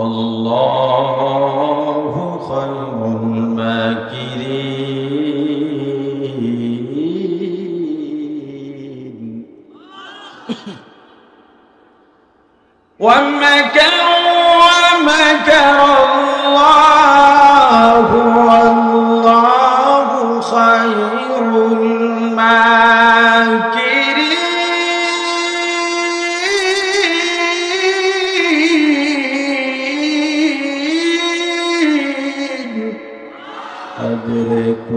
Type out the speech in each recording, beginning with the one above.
والله خير الماكرين ومكروا ومكر الله والله خير الماكرين أدرك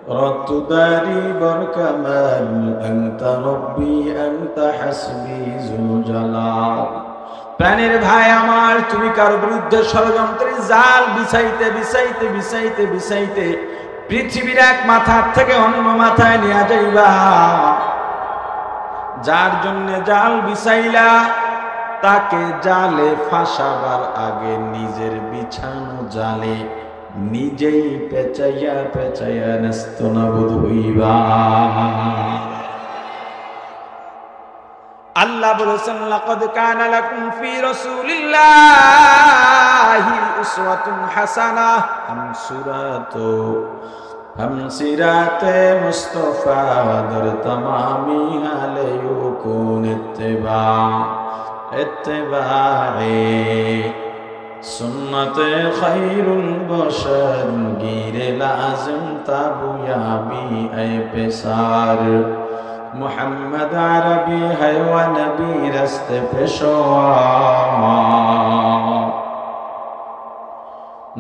قدرت داري بركمال أنت ربي أنت حسبي ذو الجلال প্রাণের ভাই আমার, তুমি কারো বিরুদ্ধে ষড়যন্ত্রের জাল বিছাইতে বিছাইতে বিছাইতে বিছাইতে পৃথিবীর এক মাথার থেকে অন্য মাথায় নিয়ে যাইবা। যার জন্য জাল বিছাইলা তাকে জালে ফাঁসাবার আগে নিজের বিছানো জালে নিজেই পেঁচাইয়া পেঁচাইয়া নেস্তনাবুদ হইবা। আল্লাহ বলেছেন, লাকাদ কানা লাকুম ফি রাসূলিল্লাহি উসওয়াতুন হাসানাহ। হামসিরাতে মুস্তাফা দর তামামি আলাইকুন ইত্তিবায়ে সুন্নতে খায়রুল বশর গিরে লাজিম তাবুয়াবি এ পেসার محمد عربی ہے و نبی رست پیشوا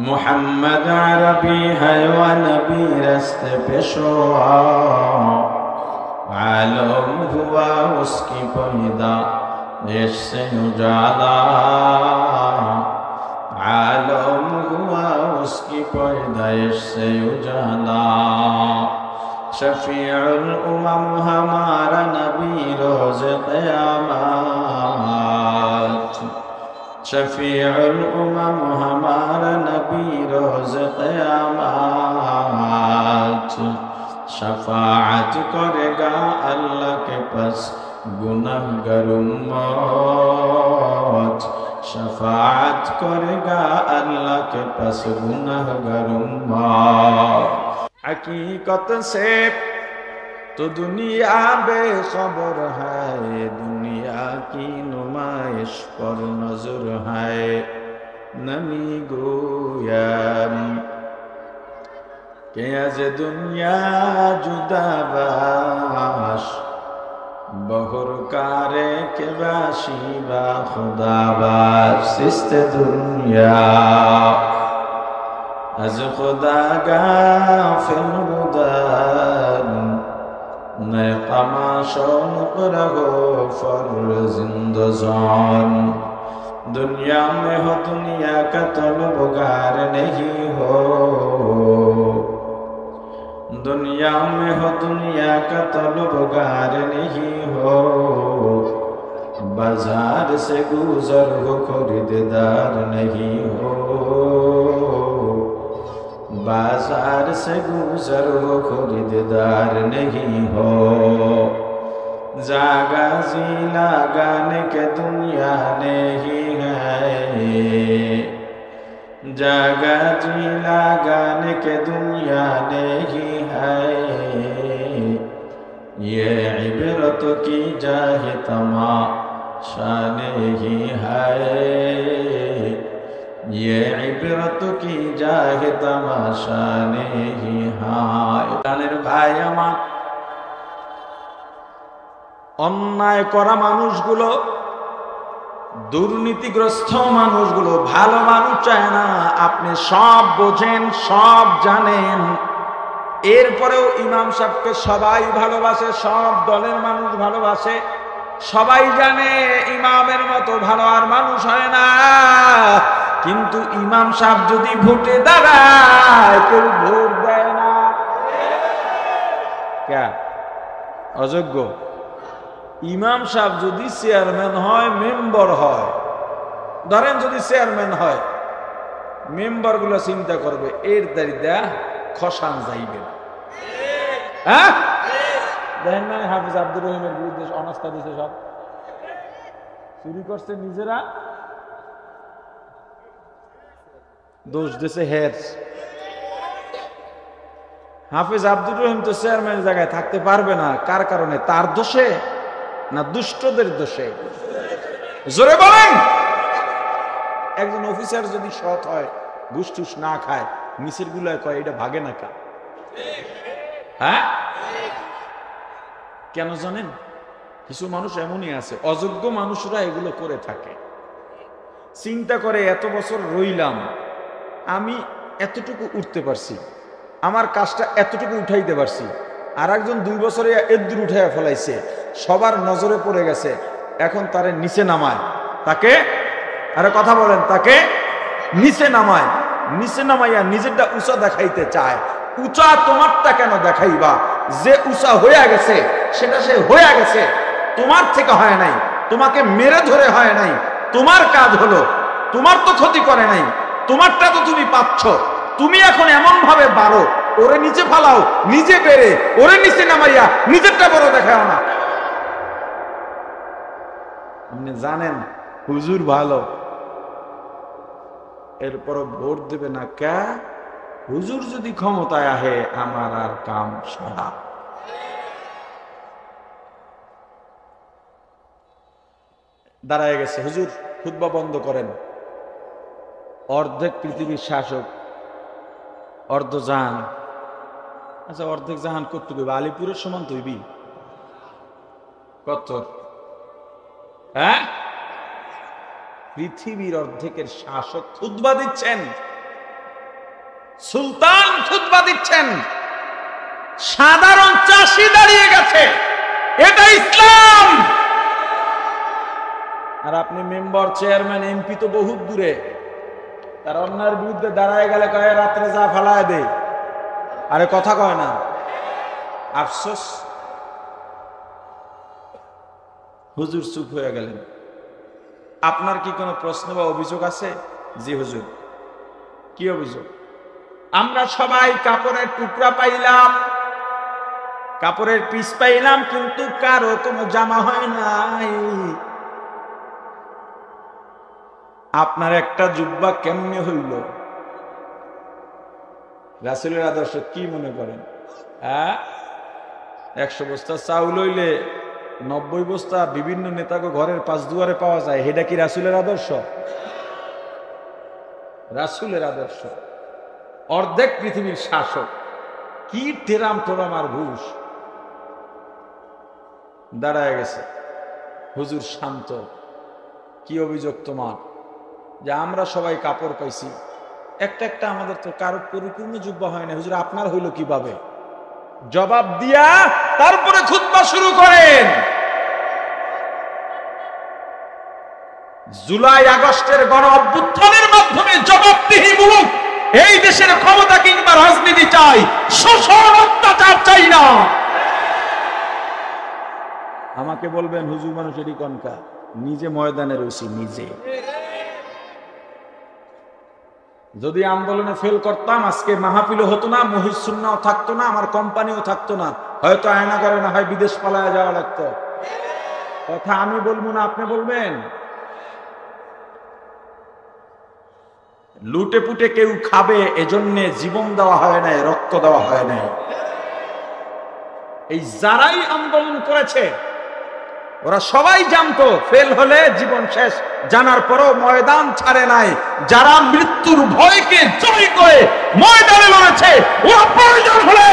محمد عربی ہے و نبی رست پیشوا عالم ہوا اس کی پیدا عشق سے اجالا عالم ہوا اس کی پیدا عشق سے اجالا شفیع الامم ہمارا نبی روز قیامت شفیع الامم ہمارا نبی روز قیامت شفاعت کرے گا اللہ کے پاس گنہگار امت شفاعت کرے گا اللہ کے پاس گنہگار امت हकीकत से तो दुनिया बेखबर है, दुनिया की नुमाइश पर नजर है नमी गोयम के आज दुनिया जुदाबाश बहुर कारे के बाशी बा खुदाबाश सिस्त दुनिया از خدا غافل بودن نئے قماشوں رہو فر زندگان دنیا میں ہو دنیا کا طلبگار نہیں ہو دنیا میں ہو دنیا کا طلبگار نہیں ہو بازار سے گزر ہو خریدار نہیں ہو बाजार से गुजर हो खरीदार नहीं हो जागा जी लगाने के दुनिया नहीं है जागा जी लगाने के दुनिया नहीं है ये इबरत की जाहे तमाशा नहीं है ये इबरत की जाहे तमाशा नहीं है। প্রাণের ভাই আমার, অন্যায় করা মানুষগুলো, দুর্নীতিগ্রস্ত মানুষগুলো ভালো মানুষ চায় না। আপনি সব বোঝেন, সব জানেন, এরপরেও ইমাম সাহেবকে সবাই ভালোবাসে, সব দলের মানুষ ভালোবাসে। সবাই জানে ইমামের মতো ভালো আর মানুষ হয় না, কিন্তু ইমাম সাহেব যদি ভোটে দাঁড়ায় কেউ ভোট দেয় না। কে অযোগ্য? ইমাম সাহেব যদি চেয়ারম্যান হয়, মেম্বার হয়, ধরেন যদি চেয়ারম্যান হয়, মেম্বার গুলো চিন্তা করবে এর দাঁড়িয়ে খসান যাইবে না। হ্যাঁ, দেখেন না হাফিজ আব্দুর রহিমের বিরুদ্ধে অনাস্থা দিছে সব। চুরি করছে নিজেরা, দোষ দিছে হের। হাফেজ আব্দুর রহিম তো চেয়ারম্যানের জায়গায় থাকতে পারবে না, কার কারণে? তার দোষে না দুষ্টদের দোষে? জোরে বলেন। একজন অফিসার যদি সৎ হয়, ঘুষ টুস না খায়, নিচের গুলায় কয় এটা ভাগে না কা? হ্যাঁ, কেন জানেন? কিছু মানুষ এমনই আছে, অযোগ্য মানুষরা এগুলো করে থাকে। চিন্তা করে এত বছর রইলাম, আমি এতটুকু উঠতে পারছি, আমার কাজটা এতটুকু উঠাইতে পারছি, আর একজন 2 বছরে এদ্দুর উঠাইয়া ফেলাইছে, সবার নজরে পড়ে গেছে, এখন তারে নিচে নামায়, তাকে, আরে কথা বলেন, তাকে নিচে নামায়, নিচে নামাইয়া নিজেরটা উঁচা দেখাইতে চায়। উঁচা তোমারটা কেন দেখাইবা? যে উঁচা হইয়া গেছে সেটা সে হইয়া গেছে, তোমার থেকে হয় নাই, তোমাকে মেরে ধরে হয় নাই, তোমার কাজ হলো, তোমার তো ক্ষতি করে নাই, তোমারটা তো তুমি পাচ্ছ, তুমি এখন এমন ভাবে বাড়ো, ওরে নিচে ফালাও, নিজে বেড়ে ওরে নিচে নামাইয়া নিজেরটা বড় দেখাও না। আপনি জানেন হুজুর ভালো, এরপর ভোট দেবে না কে? হুজুর যদি ক্ষমতায় আহে আমার আর কাম সারা। দাঁড়ায় গেছে, হুজুর খুতবা বন্ধ করেন। অর্ধেক পৃথিবীর শাসক, অর্ধ জাহান। আচ্ছা, অর্ধেক জাহান করতে হবে, আলিপুরের সমান তৈবি কত? হ্যাঁ, পৃথিবীর অর্ধেকের শাসক খুতবা দিচ্ছেন, সুলতান খুতবা দিচ্ছেন, সাধারণ চাষি দাঁড়িয়ে গেছে। এটা ইসলাম। আর আপনি মেম্বার, চেয়ারম্যান, এমপি তো বহুত দূরে, তার অন্যায়ের বিরুদ্ধে দাঁড়ায় গেলে কয় রাত্রে যা ফালায় দে, আরে কথা কয় না। আফসোস, হুজুর চুপ হয়ে গেলেন। আপনার কি কোনো প্রশ্ন বা অভিযোগ আছে? জি হুজুর। কি অভিযোগ? আমরা সবাই কাপড়ের টুকরা পাইলাম, কাপড়ের পিস পাইলাম, কিন্তু কারো কোনো জামা হয় নাই। আপনার একটা জুব্বা কেমনে হইল? রাসূলের আদর্শ কি মনে করেন? 100 বস্তা চাউল হইলে 90 বস্তা বিভিন্ন নেতাকে ঘরের পাশ দুয়ারে পাওয়া যায়, এটা কি রাসূলের আদর্শ? রাসূলের আদর্শ। অর্ধেক পৃথিবীর শাসক, কি টেরাম টোরাম আর ঘুষ। দাঁড়ায় গেছে, হুজুর শান্ত। কি অভিযোগ তোমার? যে আমরা সবাই কাপড় পাইছি, একটা একটা আমাদের তো কারো পরিপূর্ণ জুব্বা হয় না। হুজুর আপনার হইল কিভাবে? জবাব দিয়া তারপরে খুতবা শুরু করেন। জুলাই আগস্টের গণ অভ্যুত্থানের মাধ্যমে জবাবদিহিমূলক এই দেশের ক্ষমতা কিংবা রাজনীতি চাই, শোষণ অত্যাচার চাই না। আমাকে বলবেন হুজুর মানুষেরই কনকা, নিজে ময়দানে রয়েছি, নিজে। যদি আন্দোলনে ফেল করতাম আজকে মাহফিলও হতো না, মহিজ সুন্নাও থাকতো না, আমার কোম্পানিও থাকতো না, হয়তো আয়না করে না হয় বিদেশ পালায় যাওয়া লাগতো। কথা আমি বলবো না, আপনি বলবেন। লুটে পুটে কেউ খাবে এজন্যে জীবন দেওয়া হয় নাই, রক্ত দেওয়া হয় নাই। এই যারাই আন্দোলন করেছে ওরা সবাই জানতো ফেল হলে জীবন শেষ, জানার পরও ময়দান ছাড়ে নাই। যারা মৃত্যুর ভয়কে জয় করে ময়দানে লড়েছে, ওরা প্রয়োজন হলে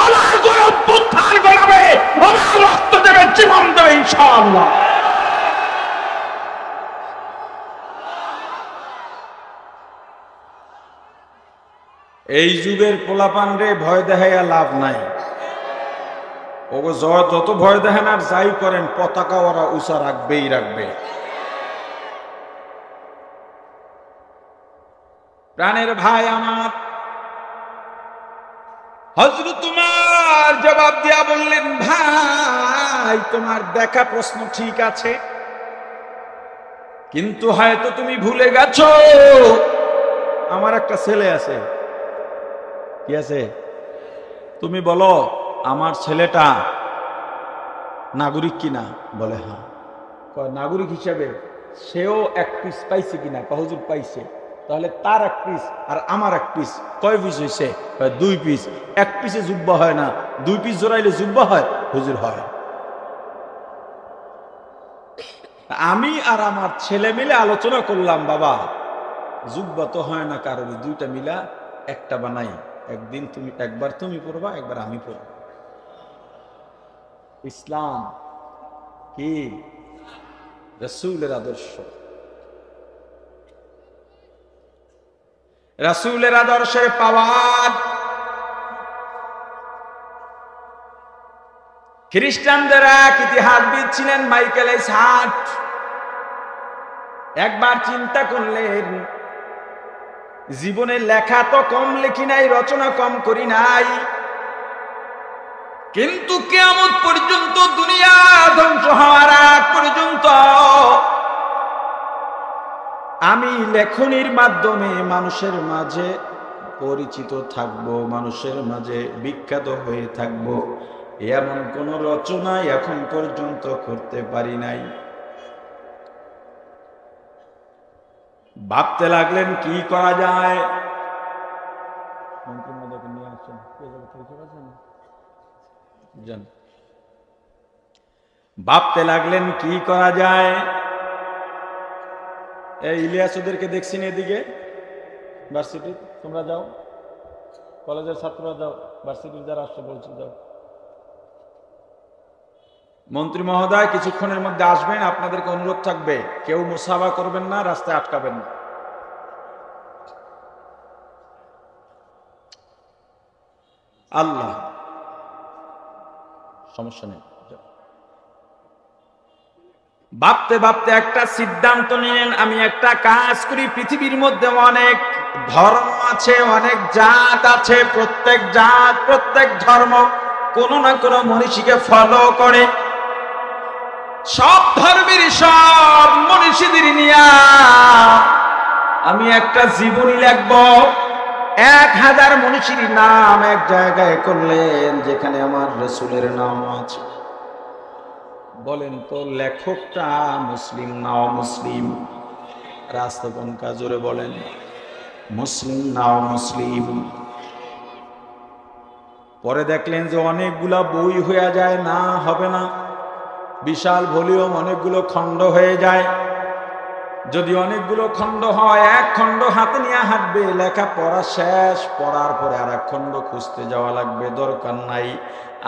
আল্লাহর অভ্যুত্থান ঘটাবে, আল্লাহর রক্ত দেবে, জীবন দেবে ইনশাআল্লাহ। এই যুগের পোলাপান রে ভয় দেখাইয়া লাভ নাই। ওগো যত ভয় দেখেন আর যাই করেন, পতাকা ওরা উঁচা রাখবেই রাখবে। প্রাণের ভাই আমার, হযরত তোমার জবাব দিয়া বললেন, ভাই তোমার দেখা প্রশ্ন ঠিক আছে, কিন্তু হয়তো তুমি ভুলে গেছো আমার একটা ছেলে আছে। কি আছে? তুমি বলো আমার ছেলেটা নাগরিক কিনা? বলে হ্যাঁ। নাগরিক হিসাবে সেও এক পিস পাইছে কিনা, হুজুর পাইছে। তাহলে তার এক পিস আর আমার এক পিস, কয় পিস হয়েছে? 2 পিস। এক পিসে জুব্বা হয় না, 2 পিস জোড়াইলে জুব্বা হয়? হুজুর হয়। আমি আর আমার ছেলে মিলে আলোচনা করলাম, বাবা জুব্বা তো হয় না কারণ 2টা মিলা একটা বানাই, একদিন তুমি একবার তুমি পড়বা, একবার আমি পড়ব। ইসলাম কি? রাসূলের আদর্শ। রাসূলের আদর্শের পাওয়ার। খ্রিস্টানদের এক ইতিহাসবিদ ছিলেন মাইকেল হার্ট। একবার চিন্তা করলেন, জীবনে লেখা তো কম লিখি নাই, রচনা কম করি নাই, কিন্তু কিয়ামত পর্যন্ত, দুনিয়া ধ্বংস হওয়ার আগ পর্যন্ত আমি লেখনির মাধ্যমে মানুষের মাঝে পরিচিত থাকব, মানুষের মাঝে বিখ্যাত হয়ে থাকব, এমন কোন রচনা এখন পর্যন্ত করতে পারি নাই। ভাবতে লাগলেন কি করা যায়। ভাবতে লাগলেন কি করা যায়। এই ইলিয়াস ওদেরকে দেখছি না, এদিকে ভার্সিটি, তোমরা যাও, কলেজের ছাত্ররা যাও, ভার্সিটির যারা আসছে বলছি যাও। মন্ত্রী মহোদয় কিছুক্ষণের মধ্যে আসবেন, আপনাদেরকে অনুরোধ থাকবে কেউ মুসাফা করবেন না, রাস্তায় আটকাবেন না। আল্লাহ, সমস্যা নেই। ভাবতে ভাবতে একটা সিদ্ধান্ত নিলেন, আমি একটা কাজ করি। পৃথিবীর মধ্যে অনেক ধর্ম আছে, অনেক জাত আছে, প্রত্যেক জাত প্রত্যেক ধর্ম কোনো না কোনো মনীষীকে ফলো করে। সব ধর্মের সব মনীষীদের নিয়ে আমি একটা জীবনী লিখব। 1000 মনীষীর নাম এক জায়গায় করলেন যেখানে আমার রাসূলের নাম আছে। বলেন তো লেখকটা মুসলিম না অমুসলিম? রাস্তা কোন কাজরে বলেন, মুসলিম না অমুসলিম? পরে দেখলেন যে অনেকগুলা বই হয়ে যায়, না হবে না, বিশাল ভলিউম, অনেকগুলো খণ্ড হয়ে যায়। যদি অনেকগুলো খণ্ড হয়, এক খণ্ড হাতে নিয়ে হাঁটবে, লেখা পড়া শেষ, পড়ার পরে আর এক খণ্ড খুঁজতে যাওয়া লাগবে, দরকার নাই।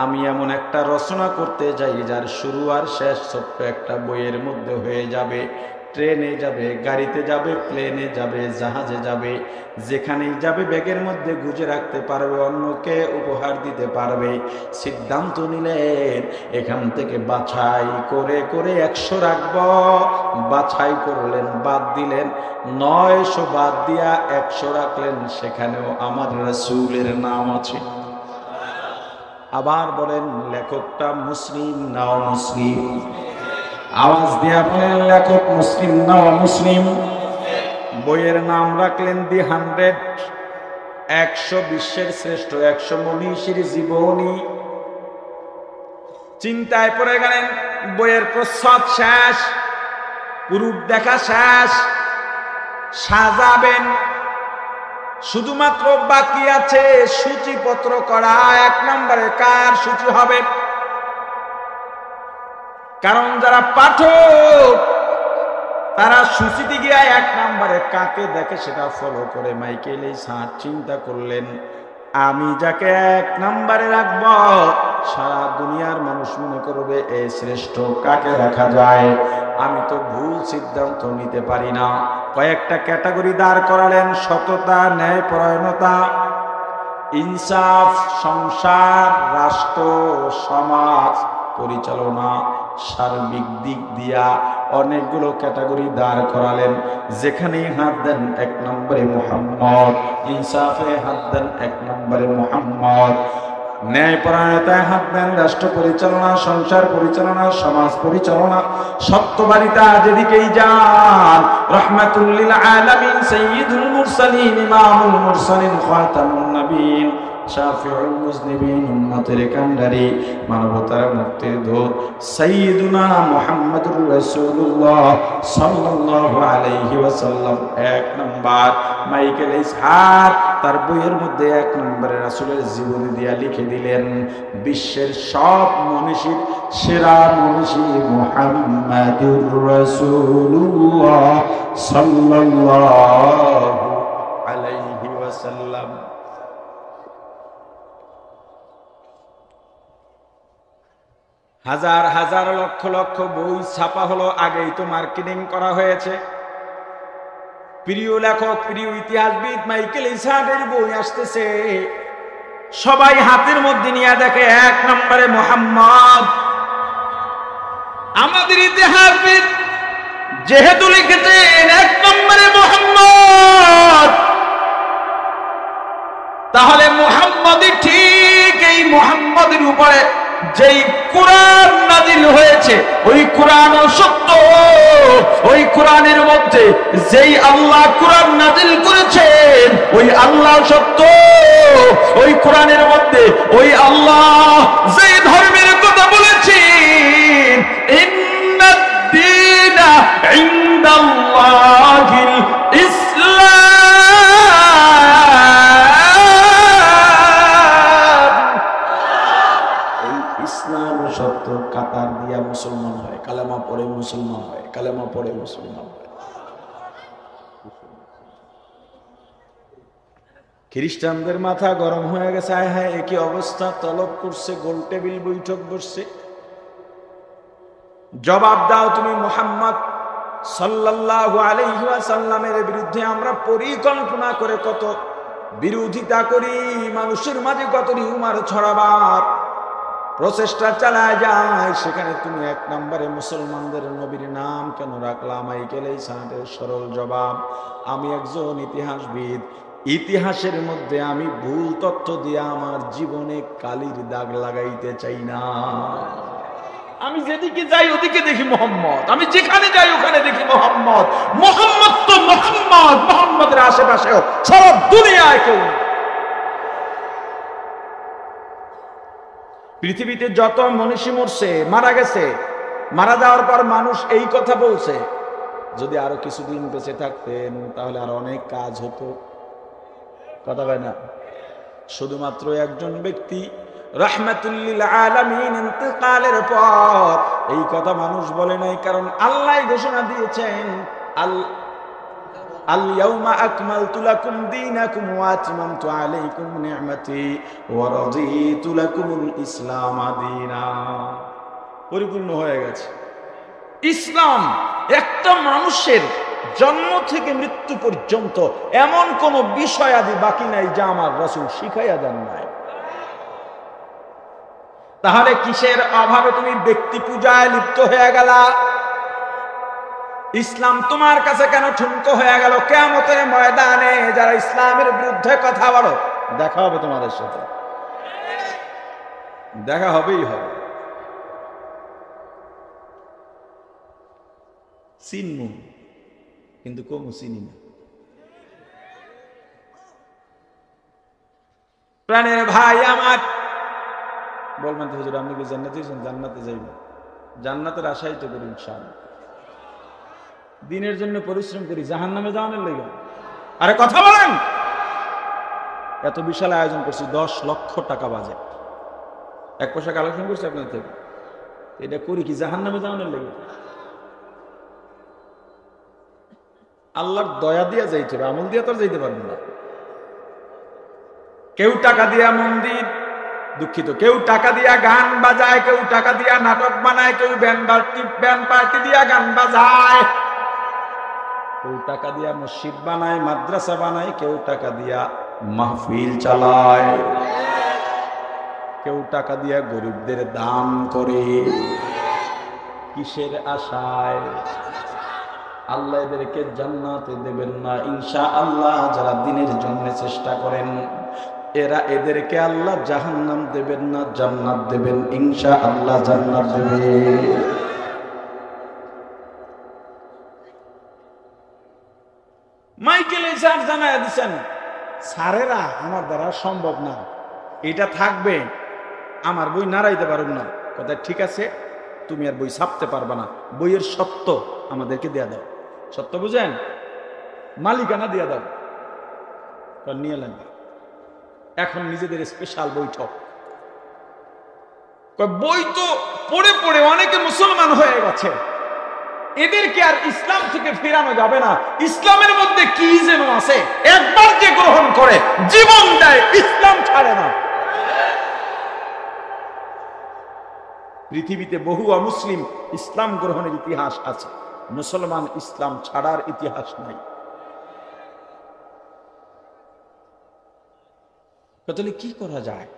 আমি এমন একটা রচনা করতে চাই যার শুরু আর শেষ ছোট্ট একটা বইয়ের মধ্যে হয়ে যাবে। ট্রেনে যাবে, গাড়িতে যাবে, প্লেনে যাবে, জাহাজে যাবে, যেখানেই যাবে ব্যাগের মধ্যে গুজে রাখতে পারবে, অন্যকে উপহার দিতে পারবে। সিদ্ধান্ত নিলেন এখান থেকে বাছাই করে করে 100 রাখব। বাছাই করলেন, বাদ দিলেন, 900 বাদ দিয়া 100 রাখলেন, সেখানেও আমার রাসূলের নাম আছে। আবার বলেন লেখকটা মুসলিম না অমুসলিম? আওয়াজ দিয়া বলেন লেখক মুসলিম না অমুসলিম? বইয়ের নাম রাখলেন দি 100, 100 বিশ্বের শ্রেষ্ঠ 100 মনীষীর জীবনী। চিন্তায় পড়ে গেলেন, বইয়ের প্রচ্ছদ শেষ, পুরুষ দেখা শেষ, সাজাবেন, শুধুমাত্র বাকি আছে সূচিপত্র করা। 1 নম্বরে কার সূচি হবে? কারণ যারা পাঠক তারা সূচিতে গিয়ে 1 নম্বরে কাকে দেখে সেটা ফলো করে। মাইকেল হার্ট চিন্তা করলেন, আমি যাকে 1 নম্বরে রাখব সারা দুনিয়ার মানুষ মনে করবে এ শ্রেষ্ঠ, কাকে রাখা যায়? আমি তো ভুল সিদ্ধান্ত নিতে পারি না। কয়েকটা ক্যাটাগরি দাঁড় করালেন, সততা, ন্যায়পরায়ণতা, ইনসাফ, সংসার, রাষ্ট্র, সমাজ পরিচালনা, সার্বিক দিক দিয়া অনেকগুলো ক্যাটাগরি দাঁড় করালেন। যেখানেই হাত দেন 1 নম্বরে মুহাম্মদ, ইনসাফে হাত দেন 1 নম্বরে মুহাম্মদ, ন্যায়পরায়ণতায় হাত দেন, রাষ্ট্র পরিচালনা, সংসার পরিচালনা, সমাজ পরিচালনা, সত্যবাদিতা, যেদিকেই যান রাহমাতুল লিল আলামিন, সাইয়্যিদুল মুরসালিন, ইমামুল মুরসালিন, খাতামুন নবীন, শাফিউল মুজনিবিন, উম্মতের কান্ডারি, মানবতার মুক্তির দূত সাইয়্যিদুনা মুহাম্মাদুর রাসূলুল্লাহ সাল্লাল্লাহু আলাইহি ওয়াসাল্লাম। এক নাম্বার মাইকেল ইসহাক তার বইয়ের মধ্যে 1 নম্বরে রাসূলের জীবনী দিয়া লিখে দিলেন, বিশ্বের সব মনীষীর সেরা মনীষী মুহাম্মাদুর রাসূলুল্লাহ সাল্লাল্লাহু আলাইহি ওয়াসাল্লাম। হাজার হাজার লক্ষ লক্ষ বই ছাপা হলো, আগেই তো মার্কেটিং করা হয়েছে। প্রিয় লেখক, প্রিয় ইতিহাসবিদ মাইকেল ইসহাকের বই আসতেছে, সবাই হাতের মধ্যে নিয়ে দেখে 1 নম্বরে মুহাম্মদ। আমাদের ইতিহাসবিদ যেহেতু লিখেছেন 1 নম্বরে মুহাম্মদ, তাহলে মুহাম্মদই ঠিক। এই মুহাম্মদের উপরে যেই কোরআন নাজিল হয়েছে ওই কোরআনও সত্য। ওই কোরআনের মধ্যে যেই আল্লাহ কোরআন নাজিল করেছেন ওই আল্লাহ সত্য। ওই কোরআনের মধ্যে ওই আল্লাহ যেই ধর্মের কথা বলেছেন, ইন্নাদ-দীনা ইনদাল্লাহিল ইসলাম, সত্য। কাতার দিয়া মুসলমান হয়, কালেমা পড়ে মুসলমান হয়, কালেমা পড়ে মুসলমান হয়। খ্রিস্টানদের মাথা গরম হয়ে গেছে, আয় হায় একই অবস্থা, তলব করছে, গোল টেবিল বৈঠক বসছে। জবাব দাও তুমি মুহাম্মদ সাল্লাল্লাহু আলাইহি ওয়াসাল্লামের বিরুদ্ধে আমরা পরিকল্পনা করে কত বিরোধিতা করি, মানুষের মাঝে কত রিউমার ছড়াবার প্রচেষ্টা চালায় যায়, সেখানে তুমি 1 নম্বরে মুসলমানদের নবীর নাম কেন রাখলাম? মাইকেল ইসহাকের সরল জবাব, আমি একজন ইতিহাসবিদ, ইতিহাসের মধ্যে আমি ভুল তথ্য দিয়ে আমার জীবনে কালির দাগ লাগাইতে চাই না। আমি যেদিকে যাই ওদিকে দেখি মোহাম্মদ, আমি যেখানে যাই ওখানে দেখি মোহাম্মদ। মোহাম্মদ তো মোহাম্মদ, মোহাম্মদের আশেপাশেও সব দুনিয়ায় কেউ। পৃথিবীতে যত মনীষী মরছে, মারা গেছে, মারা যাওয়ার পর মানুষ এই কথা বলছে, যদি আরো কিছুদিন বেঁচে থাকতেন তাহলে আর অনেক কাজ হতো। কথা হয় না? শুধুমাত্র একজন ব্যক্তি রাহমাতুল লিল আলামিন ইন্তেকালের পর এই কথা মানুষ বলে নাই, কারণ আল্লাহ ঘোষণা দিয়েছেন, আল-ইয়াউমা আকমালতু লাকুম দীনাকুম ওয়া আতমামতু আলাইকুম নি'মাতি ওয়া রাদিতু লাকুমুল ইসলাম দীনা। পরিপূর্ণ হয়ে গেছে ইসলাম। একটা মানুষের জন্ম থেকে মৃত্যু পর্যন্ত এমন কোন বিষয় আদি বাকি নাই যা আমার রাসূল শিখাইয়া দেন নাই। তাহলে কিসের অভাবে তুমি ব্যক্তি পূজায় লিপ্ত হয়ে গেলা? ইসলাম তোমার কাছে কেন ঠুনকো হয়ে গেল? কিয়ামতের ময়দানে যারা ইসলামের বিরুদ্ধে কথা বলো, দেখা হবে তোমাদের সাথে, দেখা হবেই হবে। চিনমু কিন্তু কমু চিনি না। প্রাণের ভাই আমার, বলবেন তো হুজুর আপনি কি জান্নাতে যাবেন? জান্নাতে যাইব, জান্নাতের আশাই তো করি ইনশাআল্লাহ। দিনের জন্য পরিশ্রম করি, জাহান্নামে যাওয়ার লাগে। আরে কথা বলেন, এত বিশাল আয়োজন করছি, 10 লক্ষ টাকা বাজেট, 1 পয়সা কালেকশন করছি আপনাদের থেকে, এটা করি কি জাহান্নামে যাওয়ার লাগে? আল্লাহর দয়া দিয়া যাইতে হবে, আমল দিয়া তো যাইতে পারবেন না। কেউ টাকা দিয়া মন্দির, দুঃখিত, কেউ টাকা দিয়া গান বাজায়, কেউ টাকা দিয়া নাটক বানায়, কেউ ব্যান্ড পার্টি দিয়া গান বাজায়, কেউ টাকা দিয়া মসজিদ বানায়, মাদ্রাসা বানায়, কেউ টাকা দিয়া মাহফিল চালায়, কেউ টাকা দিয়া গরিবদের দান করে। কিসের আশায়? আল্লাহ এদেরকে জান্নাতে দেবেন না ইনশাআল্লাহ। যারা দিনের জন্য চেষ্টা করেন এদেরকে আল্লাহ জাহান্নাম দেবেন না, জান্নাত দেবেন ইনশাআল্লাহ, জান্নাত দেবে। মাইকেল ইসহাক জানায় দিচ্ছেন, স্যারেরা আমার দ্বারা সম্ভব না, এটা থাকবে, আমার বই নাড়াইতে পারুন না। কথা ঠিক আছে, তুমি আর বই ছাপতে পারবা না, বইয়ের সত্য আমাদেরকে দেয়া দাও। সত্য বুঝেন, মালিকানা দেয়া দাও। নিয়ে এলেন। এখন নিজেদের স্পেশাল বৈঠক। বই তো পড়ে পড়ে অনেকে মুসলমান হয়ে গেছে, এদেরকে আর ইসলাম থেকে ফেরানো যাবে না। ইসলামের মধ্যে কি যেন আছে, একবার যে গ্রহণ করে জীবন দেয়, ইসলাম ছাড়ে না। পৃথিবীতে বহু অমুসলিম ইসলাম গ্রহণের ইতিহাস আছে, মুসলমান ইসলাম ছাড়ার ইতিহাস নাই। তাহলে কি করা যায়?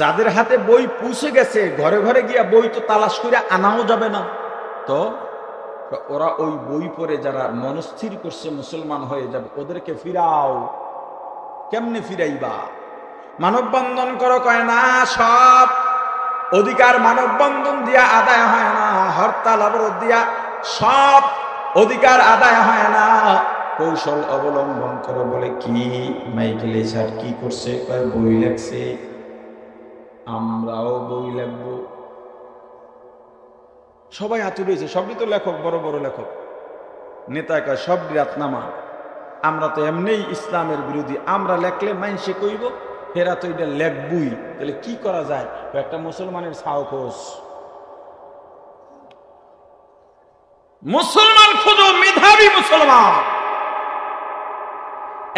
যাদের হাতে বই পৌঁছে গেছে, ঘরে ঘরে গিয়া বই তো তালাশ করে আনাও যাবে না, তো ওরা ওই বই পড়ে যারা মনস্থির করছে মুসলমান হয়ে যাবে, ওদেরকে ফিরাও। কেমনে ফিরাইবা? মানববন্ধন করো, কয় না সব অধিকার মানববন্ধন দিয়া আদায় হয় না, হরতাল অবরোধ দিয়া সব অধিকার আদায় হয় না। কৌশল অবলম্বন করো। বলে কি? মাইকেল স্যার কি করছে? কয় বই লেখছে, আমরাও বই লিখব। সবাই আতুর হয়েছে, সবই তো লেখক, বড় বড় লেখক, নেতা কয় সব রাতনামা। আমরা তো এমনি ইসলামের বিরোধী, আমরা লেখলে মাইনসে কইব, ফেরা তো এটা লেখবই। তাহলে কি করা যায়? একটা মুসলমানের সাহস, মুসলমান খুঁজো, মেধাবী মুসলমান।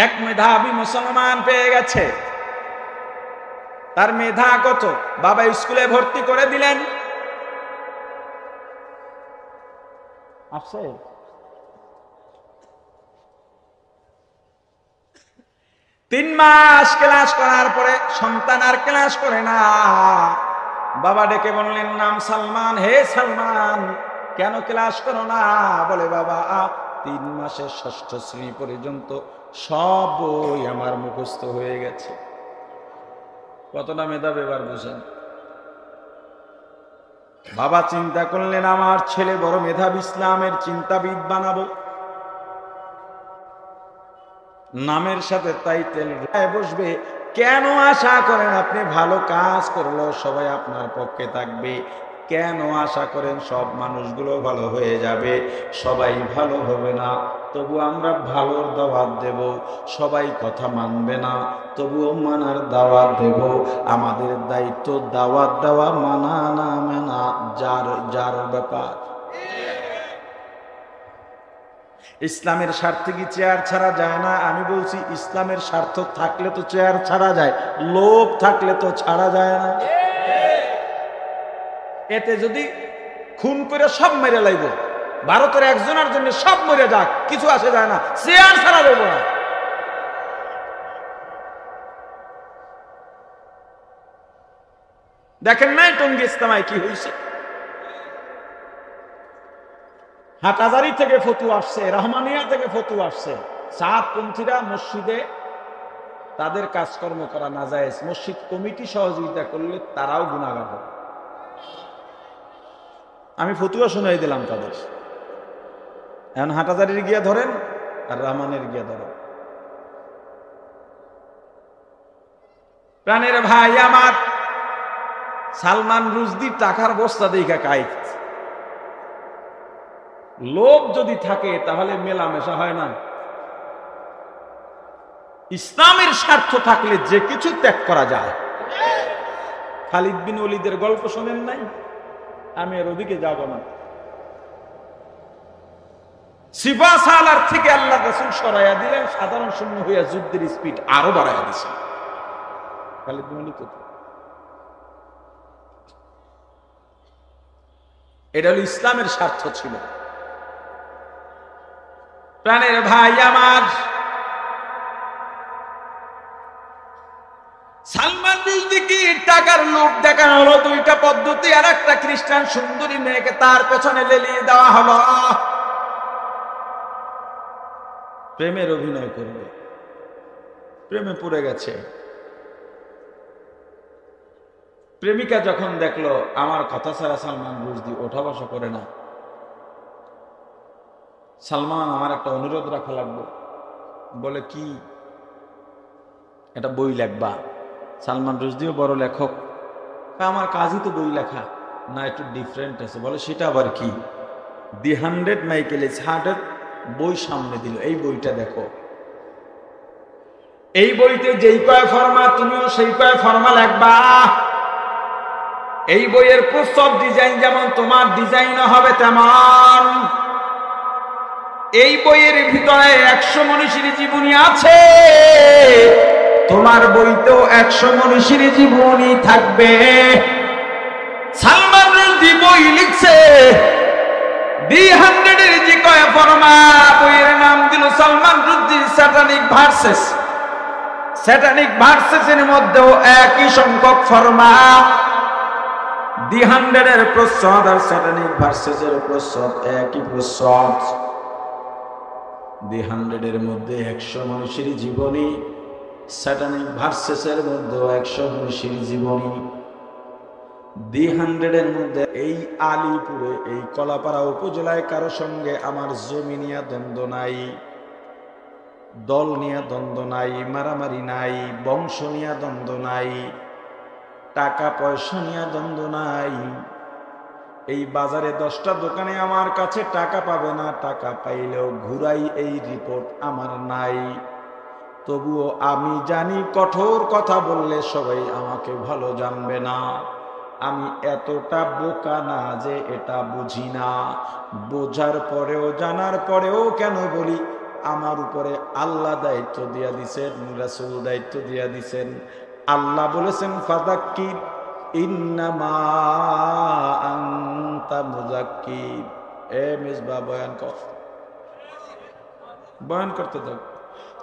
এক মেধাবী মুসলমান পেয়ে গেছে। তার মেধা কত? বাবা স্কুলে ভর্তি করে দিলেন। আছে 3 মাস ক্লাস করার পরে সন্তান আর ক্লাস করে না। বাবা ডেকে বললেন, নাম সালমান। হে সালমান, কেন ক্লাস করো না? বলে বাবা 3 মাসের 6ষ্ঠ শ্রেণী পর্যন্ত সব বই আমার মুখস্থ হয়ে গেছে। কতটা মেধাবী এবার বুঝেন। বাবা চিন্তা করলেন, আমার ছেলে বড় মেধাবী, ইসলামের চিন্তাবিদ বানাবো। নামের সাথে টাইটেল বসবে। কেন আশা করেন আপনি ভালো কাজ করলো সবাই আপনার পক্ষে থাকবে? কেন আশা করেন সব মানুষগুলো ভালো হয়ে যাবে? সবাই ভালো হবে না, তবু আমরা ভালোর দাওয়াত দেব। সবাই কথা মানবে না, তবুও মানার দাওয়াত দেব। আমাদের দায়িত্ব দাওয়াত দেওয়া, মানা না মানা যার যার ব্যাপার। ইসলামের স্বার্থে কি চেয়ার ছাড়া যায় না? আমি বলছি ইসলামের স্বার্থ থাকলে তো চেয়ার ছাড়া যায়, লোভ থাকলে তো ছাড়া যায় না। এতে যদি খুন করে সব মেরে লাইব, ভারতের একজনের জন্য সব মরে যাক, কিছু আসে যায় না, চেয়ার ছাড়া দেব না। দেখেন নাই টঙ্গী ইস্তেমায় কি হয়েছে? হাটহাজারী থেকে ফতুয়া আসছে, রহমানিয়া থেকে ফতুয়া আসছে, সাতপন্থীরা মসজিদে তাদের কাজকর্ম করা নাজায়েজ, মসজিদ কমিটি সহযোগিতা করলে তারাও গুনাহগার হবে। আমি ফতুয়া শুনাই দিলাম তাদের। এখন হাটহাজারীর গিয়া ধরেন আর রহমানের গিয়া ধরেন। প্রাণের ভাই আমার, সালমান রুশদি টাকার বস্তা দেখা কাইত। লোভ যদি থাকে তাহলে মেলামেশা হয় না। ইসলামের স্বার্থ থাকলে যে কিছু ত্যাগ করা যায়। খালিদ বিন ওলীদের গল্প শোনেন নাই? আমি এর ওদিকে যাব না। সিফা সালার থেকে আল্লাহ রাসূল সরাইয়া দিলেন, সাধারণ শূন্য হইয়া যুদ্ধের স্পিড আরো বাড়াইয়া দিছে। খালিদ বিন ওলীদ, এটা হলো ইসলামের স্বার্থ ছিল। প্রাণের ভাই আমার, সালমান রুশদিকে টাকার লোভ দেখানো হলো। 2টা পদ্ধতি। আর একটা খ্রিস্টান সুন্দরী মেয়েকে তার পেছনে লেলিয়ে দেওয়া হলো, প্রেমের অভিনয় করবে। প্রেমে পড়ে গেছে। প্রেমিকা যখন দেখলো আমার কথা ছাড়া সালমান রুশদি ওঠা বসা করে না, সালমান আমার একটা অনুরোধ রাখা লাগবে। বলে কি? এটা বই লেখবা। সালমান রুশদিও বড় লেখক, আমার কাজই তো বই লেখা। না, একটু ডিফারেন্ট আছে। বলে সেটা আবার কি? দি 100 মাইকেল ইজ হার্ডের বই সামনে দিল, এই বইটা দেখো। এই বইতে যেই কয় ফরমা তুমিও সেই কয় ফরমা লেখবা। এই বইয়ের প্রস্তাব ডিজাইন যেমন তোমার ডিজাইন হবে তেমন। এই বইয়ের ভিতরে 100 মনীষীর জীবনী আছে, তোমার বইতেও 100 মনীষীর জীবনী থাকবে। সালমান রুশদি বই লিখছে, দি 100 এর যে কয় ফরমা, বইয়ের নাম দিল Salman Rushdie satanic verses. Satanic ভার্সেসের মধ্যেও একই সংখ্যক ফরমা। দি 100 এর প্রচ্ছদ আর স্যাটানিক ভার্সেসের প্রচ্ছদ একই প্রচ্ছদ। দি 100 এর মধ্যে 100 মনীষীর জীবনী, স্যাটানিক ভার্সেসের মধ্যে 100 মনীষীর জীবনী। দি 100 এর মধ্যে এই আলিপুরে, এই কলাপাড়া উপজেলায় কারো সঙ্গে আমার জমি নিয়ে দ্বন্দ্ব নাই, দল নিয়ে দ্বন্দ্ব নাই, মারামারি নাই, বংশ নিয়ে দ্বন্দ্ব নাই, টাকা পয়সা নিয়ে দ্বন্দ্ব নাই। এই বাজারে 10টা দোকানে আমার কাছে টাকা পাবে না, টাকা পাইলেও ঘুরাই, এই রিপোর্ট আমার নাই। তবুও আমি জানি কঠোর কথা বললে সবাই আমাকে ভালো জানবে না। আমি এতটা বোকা না যে এটা বুঝি না। বোঝার পরেও, জানার পরেও কেন বলি, আমার উপরে আল্লাহ দায়িত্ব দিয়া দিছেন, রাসূল দায়িত্ব দিয়া দিছেন। আল্লাহ বলেছেন ফাযাক্কির ইন্নামা আনতা মুযাক্কির। এ মেজবা বয়ান কর, বয়ান করতে দাও।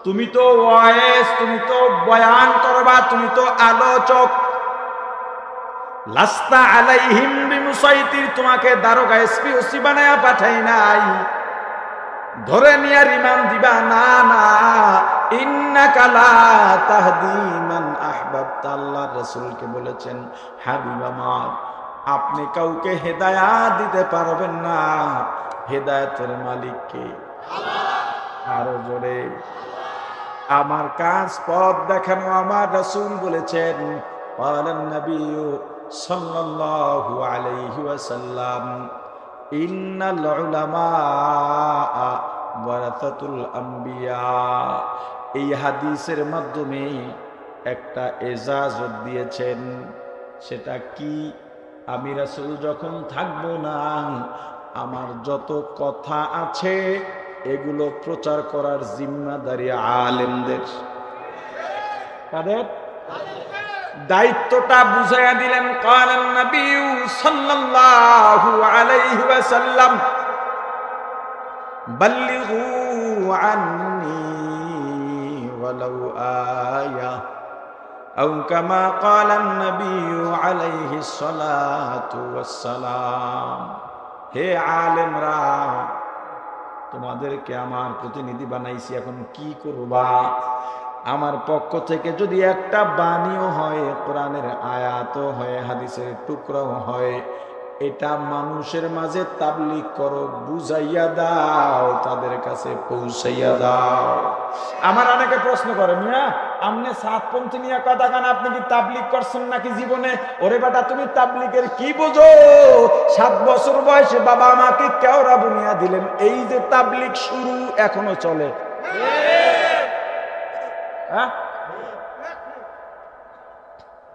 তুমি তো ওয়াইজ, তুমি তো বয়ান করবা, তুমি তো আলোচক। লাস্তা আলাইহিম বিমুসাইতির, তোমাকে দারোগা এসপি ওসি বানায়া পাঠাই নাই, ধরে নিয়ে রিমান্ড দিবা না। না, ইন্নাকা লা তাহদি মান আহবাবতা, আল্লাহর রাসূলকে বলেছেন, হাবিব আমার, আপনি কাউকে হেদায়েত দিতে পারবেন না, হেদায়েতের মালিক কে? আল্লাহ। আরো জোরে, আমার কাজ পথ দেখানো আমার রাসূল বলেছেন, ক্বালান নবিয়্যু সাল্লাল্লাহু আলাইহি ওয়াসাল্লাম, ইন্নাল উলামা ওয়ারাসাতুল আম্বিয়া। এই হাদিসের মাধ্যমে একটা এজাজত দিয়েছেন। সেটা কি? আমি রাসূল যখন থাকবো না, আমার যত কথা আছে এগুলো প্রচার করার জিম্মাদারি আলেমদের। কাদের? দায়িত্বটা বুঝাইয়া দিলেন। ক্বালান নবিয়্যু সাল্লাল্লাহু আলাইহি ওয়াসাল্লাম, বাল্লিগু আন্নী ওয়ালাউ আয়া, আও কামা ক্বালান নবিয়্যু আলাইহিস সালাতু ওয়াস সালাম। হে আলেমরা, তোমাদেরকে আমার প্রতিনিধি বানাইছি, এখন কি করবা? আমার পক্ষ থেকে যদি একটা বাণীও হয়, কোরআনের আয়াতও হয়, হাদিসের টুকরাও হয়, এটা মানুষের মাঝে তাবলীগ করো, বুঝাইয়া দাও, তাদের কাছে পৌঁছাইয়া দাও। আমার অনেকে প্রশ্ন করে, মিয়া আপনি সাতপন্থী নিয়ে কথা কান, আপনি কি তাবলীগ করছেন নাকি জীবনে? ওরে বেটা, তুমি তাবলীগের কি বোঝো? 7 বছর বয়সে বাবা আমাকে কেওড়া বুনিয়া দিলেন, এই যে তাবলীগ শুরু, এখনো চলে।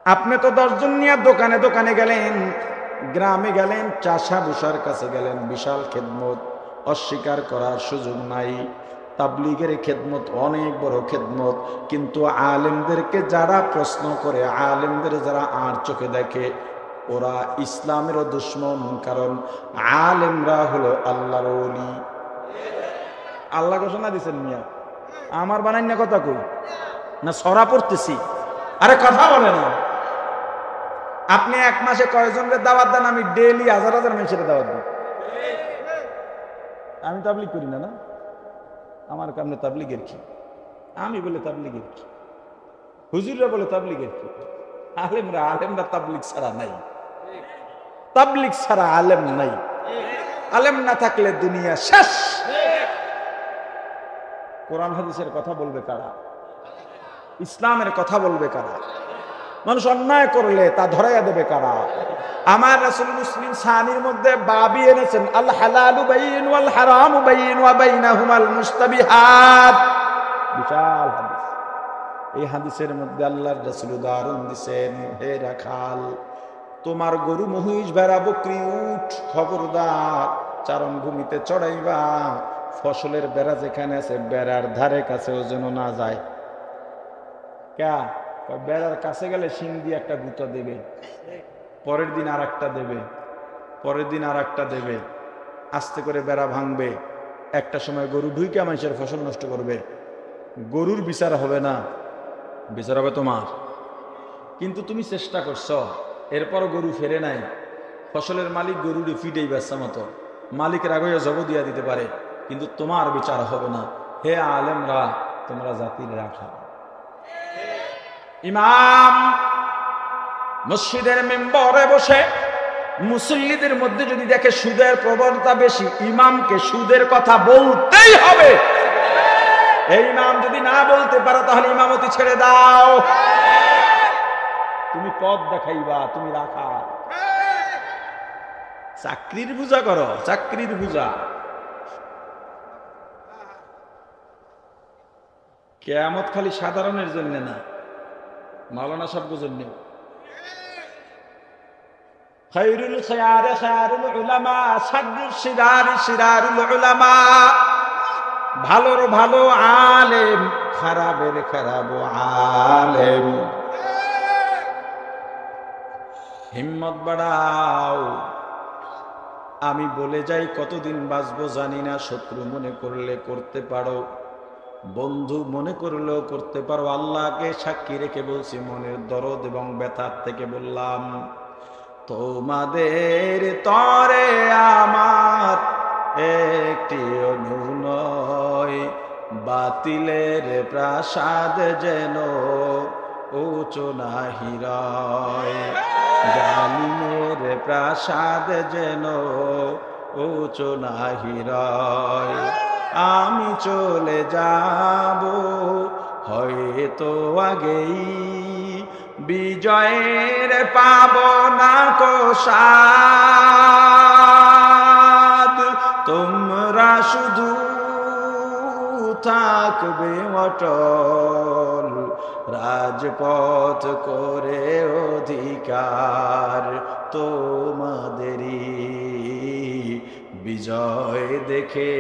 আপনি তো 10 জন নিয়ে দোকানে দোকানে গেলেন, গ্রামে গেলেন, চাষা ভুষার কাছে গেলেন, বিশাল খেদমত, অস্বীকার করার সুযোগ নাই। তাবলীগের খেদমত অনেক বড় খেদমত, কিন্তু আলেমদেরকে যারা প্রশ্ন করে, আলেমদের যারা আর চোখে দেখে, ওরা ইসলামেরও দুশ্মন। কারণ আলেমরা হলো আল্লাহর ওলি। আল্লাহ ঘোষণা দিচ্ছেন, মিয়া আমার বানাই না কথা কই না, সরা পড়তেছি। আরে কথা বলে না। আপনি 1 মাসে কয়জনের দাওয়াত দেন? আমি ডেইলি 1000 মানুষের দাওয়াত দিই। আমি তাবলীগ করি না, না আমার কামনে তাবলীগের কি? আমি বলে তাবলীগের কি? হুজুররা বলে তাবলীগের কি? আলেমরা তাবলীগ ছাড়া নাই। তাবলীগ ছাড়া আলেম নাই। আলেম না থাকলে দুনিয়া শেষ। কোরআন হাদিসের কথা বলবে কারা? ইসলামের কথা বলবে কারা? মানুষ অন্যায় করলে তা ধরাইয়া দেবে কারা? আমার রাসূল মুসলিম সানির মধ্যে বাবি এনেছেন, আল হালালু বাইয়িন ওয়াল হারামু বাইয়িন ওয়া বাইনাহুমাল মুস্তাবিহাত। বিশাল হাদিস। এই হাদিসের মধ্যে আল্লাহর রাসূল উদাহরণ দিয়েছেন, হে রাখাল, তোমার গরু মহিষ ভেড়া বকরি উট খবরদার চারণ ভূমিতে চড়াইবা, ফসলের বেড়া যেখানে আছে বেড়ার ধারে কাছেও যেন না যায়। ক্যা? বেড়ার কাছে গেলে শিং দিয়ে একটা গুঁতা দেবে, পরের দিন আর একটা দেবে, পরের দিন আর একটা দেবে, আস্তে করে বেড়া ভাঙবে। একটা সময় গরু ঢুইকে মানুষের ফসল নষ্ট করবে। গরুর বিচার হবে না, বিচার হবে তোমার। কিন্তু তুমি চেষ্টা করছো, এরপরও গরু ফেরে নাই। ফসলের মালিক গরুরই ফিটেই ব্যস্ত মতো, মালিকের আগে জব দিয়া দিতে পারে, কিন্তু তোমার বিচার হবে না। হে আলেমরা, তোমরা জাতির রাখা। ইমাম মসজিদের মেম্বরে বসে মুসল্লিদের মধ্যে যদি দেখে সুদের প্রবণতা বেশি, ইমামকে সুদের কথা বলতেই হবে। এই ইমাম যদি না বলতে পারো তাহলে ইমামতি ছেড়ে দাও। তুমি পথ দেখাইবা, তুমি রাখা। চাকরির পূজা করো, চাকরির পূজা। কিয়ামত খালি সাধারণের জন্য না, মাওলানা সাহেবের জন্য। খায়রুল খিয়ার খায়রুল উলামা, শাররুশ শিরার শিরারুল উলামা। ভালোর ভালো আলেম, খারাপের খারাপ আলেম। হিম্মত বাড়াও। আমি বলে যাই, কতদিন বাঁচবো জানি না। শত্রু মনে করলে করতে পারো, বন্ধু মনে করলেও করতে পারো। আল্লাহকে সাক্ষী রেখে বলছি, মনের দরদ এবং ব্যথার থেকে বললাম, তোমাদের তরে আমার একটি অনুনয়, বাতিলের প্রাসাদ যেন উঁচু নাহি রয়, জালিমের প্রাসাদ যেন উঁচু নাহি রয়। আমি চলে যাব হয়তো আগেই, বিজয়ের পাবনা কোষাদ, তোমরা শুধু থাকবে অটল, রাজপথ করে অধিকার তোমাদেরই। বিজয় দেখে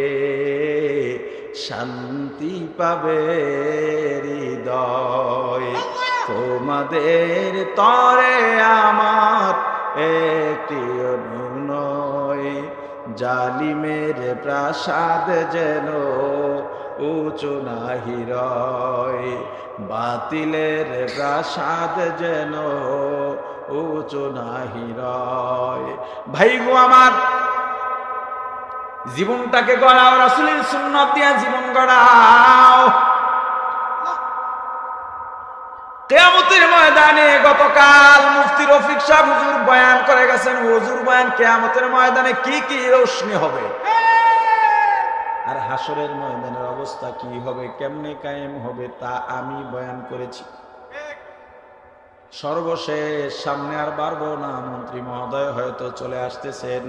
শান্তি পাবে হৃদয়, তোমাদের তরে আমার একটি অনুনয়, জালিমের প্রাসাদ যেন উঁচু নাহি রয়, বাতিলের প্রাসাদ যেন উঁচু নাহি রয়। ভাই গো আমার, জীবনটাকে গড়াও, রাসূলের সুন্নাত দিয়া জীবন গড়াও। কিয়ামতের ময়দানে গতকাল মুফতি রফিক সাহেব হুজুর বয়ান করে গেছেন, হুজুর বয়ান কিয়ামতের ময়দানে কি কি রোশনি হবে, আর হাসরের ময়দানের অবস্থা কি হবে, কেমনে কায়েম হবে, তা আমি বয়ান করেছি। সর্বশেষ, সামনে আর পারবো না, মন্ত্রী মহোদয় হয়তো চলে আসতেছেন।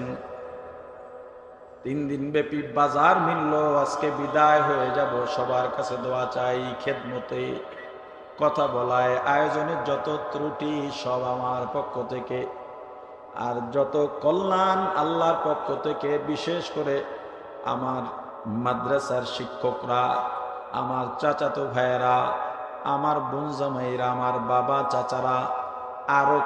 3 দিন ব্যাপী বাজার মিলল, আজকে বিদায় হয়ে যাব। সবার কাছে দোয়া চাই, খেদমতে কথা বলায় আয়োজনের যত ত্রুটি সব আমার পক্ষ থেকে, আর যত কল্যাণ আল্লাহর পক্ষ থেকে। বিশেষ করে আমার মাদ্রাসার শিক্ষকরা, আমার চাচাতো ভাইয়েরা, আমার বোন জামাইরা, আমার বাবা চাচারা, আরো